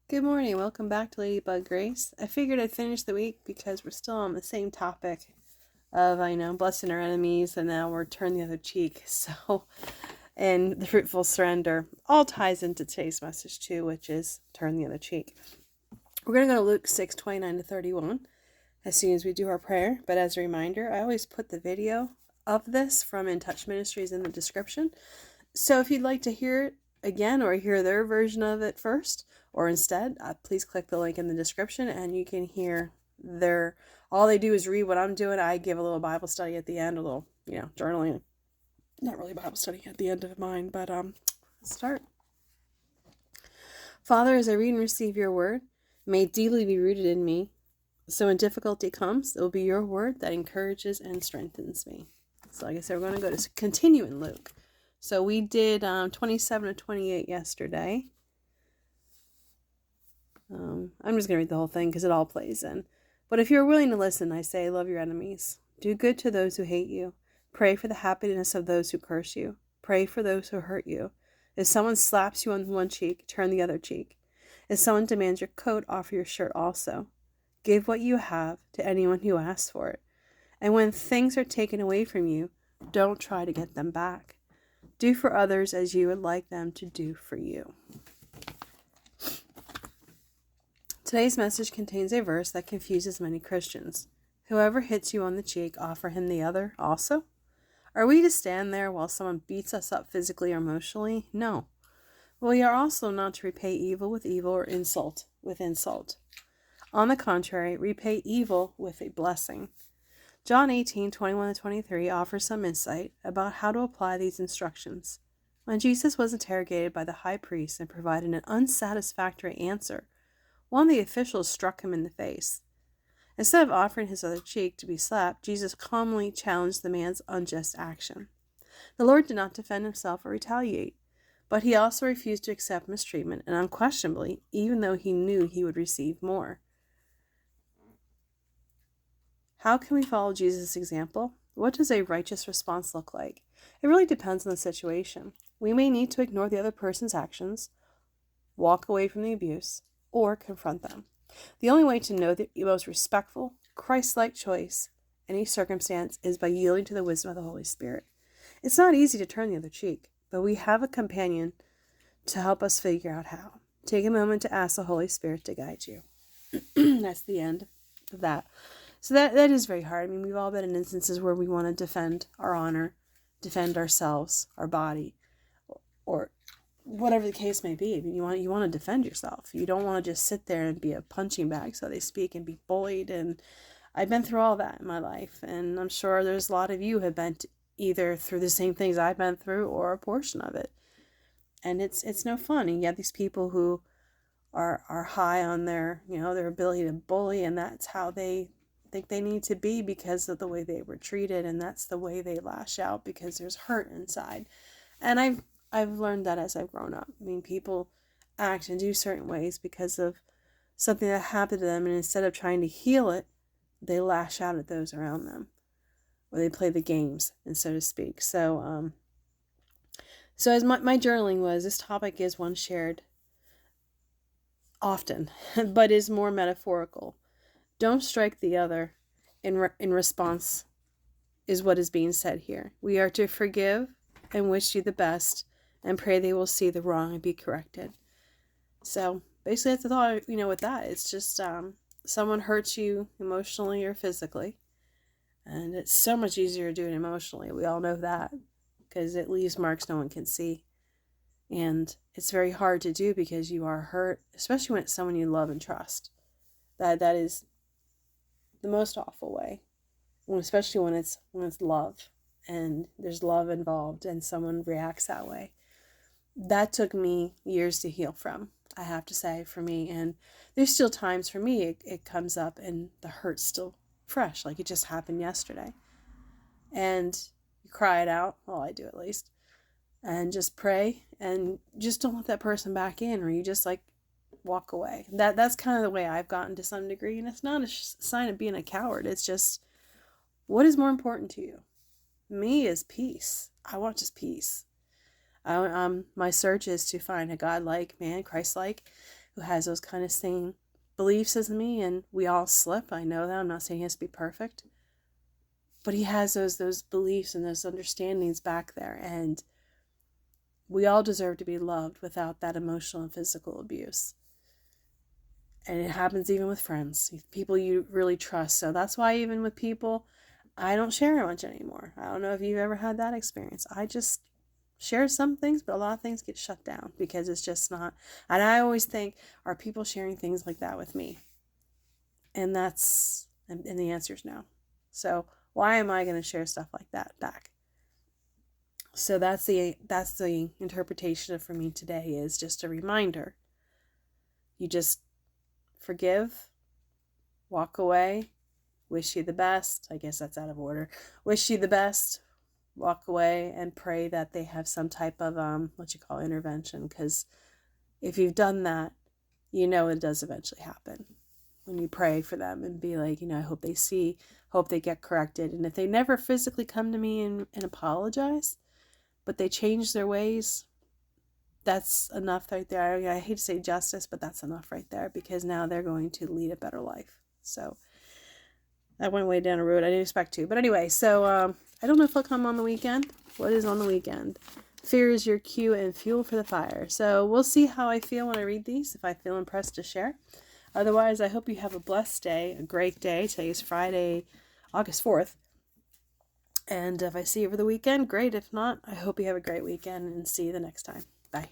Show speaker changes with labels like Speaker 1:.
Speaker 1: Good morning. Welcome back to Ladybug Grace. I figured I'd finish the week because we're still on the same topic of, blessing our enemies, and now we're turn the other cheek. And the fruitful surrender all ties into today's message too, which is turn the other cheek. We're going to go to Luke 6:29-31 as soon as we do our prayer. But as a reminder, I always put the video of this from In Touch Ministries in the description. So if you'd like to hear it again or hear their version of it first, or instead, please click the link in the description and you can hear all they do is read what I'm doing. I give a little Bible study at the end, a little, journaling. Not really Bible study at the end of mine, but let's start. Father, as I read and receive your word, may it deeply be rooted in me. So when difficulty comes, it will be your word that encourages and strengthens me. So like I said, we're going to go to continue in Luke. So we did 27-28 yesterday. I'm just going to read the whole thing because it all plays in. But if you're willing to listen, I say, love your enemies. Do good to those who hate you. Pray for the happiness of those who curse you. Pray for those who hurt you. If someone slaps you on one cheek, turn the other cheek. If someone demands your coat, offer your shirt also. Give what you have to anyone who asks for it. And when things are taken away from you, don't try to get them back. Do for others as you would like them to do for you. Today's message contains a verse that confuses many Christians. Whoever hits you on the cheek, offer him the other also? Are we to stand there while someone beats us up physically or emotionally? No. But we are also not to repay evil with evil or insult with insult. On the contrary, repay evil with a blessing. John 18:21-23 offers some insight about how to apply these instructions. When Jesus was interrogated by the high priest and provided an unsatisfactory answer, one of the officials struck him in the face. Instead of offering his other cheek to be slapped, Jesus calmly challenged the man's unjust action. The Lord did not defend himself or retaliate, but he also refused to accept mistreatment, and unquestionably, even though he knew he would receive more. How can we follow Jesus' example? What does a righteous response look like? It really depends on the situation. We may need to ignore the other person's actions, walk away from the abuse, or confront them. The only way to know the most respectful, Christ-like choice in any circumstance is by yielding to the wisdom of the Holy Spirit. It's not easy to turn the other cheek, but we have a companion to help us figure out how. Take a moment to ask the Holy Spirit to guide you. That's the end of that. So that is very hard. I mean, we've all been in instances where we want to defend our honor, defend ourselves, our body, or whatever the case may be. I mean, you want to defend yourself. You don't want to just sit there and be a punching bag, so they speak, and be bullied. And I've been through all that in my life, and I'm sure there's a lot of you have been either through the same things I've been through or a portion of it. And it's no fun. And you have these people who are high on their ability to bully, and that's how they think they need to be because of the way they were treated, and that's the way they lash out because there's hurt inside. And I've learned that as I've grown up. I mean, people act and do certain ways because of something that happened to them, and instead of trying to heal it, they lash out at those around them, or they play the games, and so to speak. So as my journaling was, this topic is one shared often, but is more metaphorical. Don't strike the other in response is what is being said here. We are to forgive and wish you the best and pray they will see the wrong and be corrected. So basically that's the thought, with that. It's just someone hurts you emotionally or physically, and it's so much easier to do it emotionally. We all know that because it leaves marks no one can see. And it's very hard to do because you are hurt, especially when it's someone you love and trust. That is the most awful way, especially when it's love and there's love involved and someone reacts that way. That took me years to heal from, I have to say, for me. And there's still times for me it comes up and the hurt's still fresh, like it just happened yesterday. And you cry it out, well, I do at least, and just pray and just don't let that person back in, or you just walk away. That's kind of the way I've gotten to some degree, and it's not a sign of being a coward. It's just, what is more important to you? Me is peace. I want just peace. My search is to find a God-like man, Christ-like, who has those kind of same beliefs as me, and we all slip. I know that. I'm not saying he has to be perfect, but he has those beliefs and those understandings back there, and we all deserve to be loved without that emotional and physical abuse. And it happens even with friends, people you really trust. So that's why even with people, I don't share much anymore. I don't know if you've ever had that experience. I just share some things, but a lot of things get shut down because it's just not. And I always think, are people sharing things like that with me? And the answer is no. So why am I going to share stuff like that back? So that's the interpretation for me today, is just a reminder. You just forgive, walk away, wish you the best. I guess that's out of order. Wish you the best, walk away, and pray that they have some type of intervention, because if you've done that, you know it does eventually happen. When you pray for them and be like, I hope they get corrected. And if they never physically come to me and apologize, but they change their ways, that's enough right there. I hate to say justice, but that's enough right there, because now they're going to lead a better life. So I went way down a road I didn't expect to. But anyway, so I don't know if I'll come on the weekend. What is on the weekend? Fear is your cue and fuel for the fire. So we'll see how I feel when I read these, if I feel impressed to share. Otherwise, I hope you have a blessed day, a great day. Today is Friday, August 4th. And if I see you over the weekend, great. If not, I hope you have a great weekend, and see you the next time. Bye.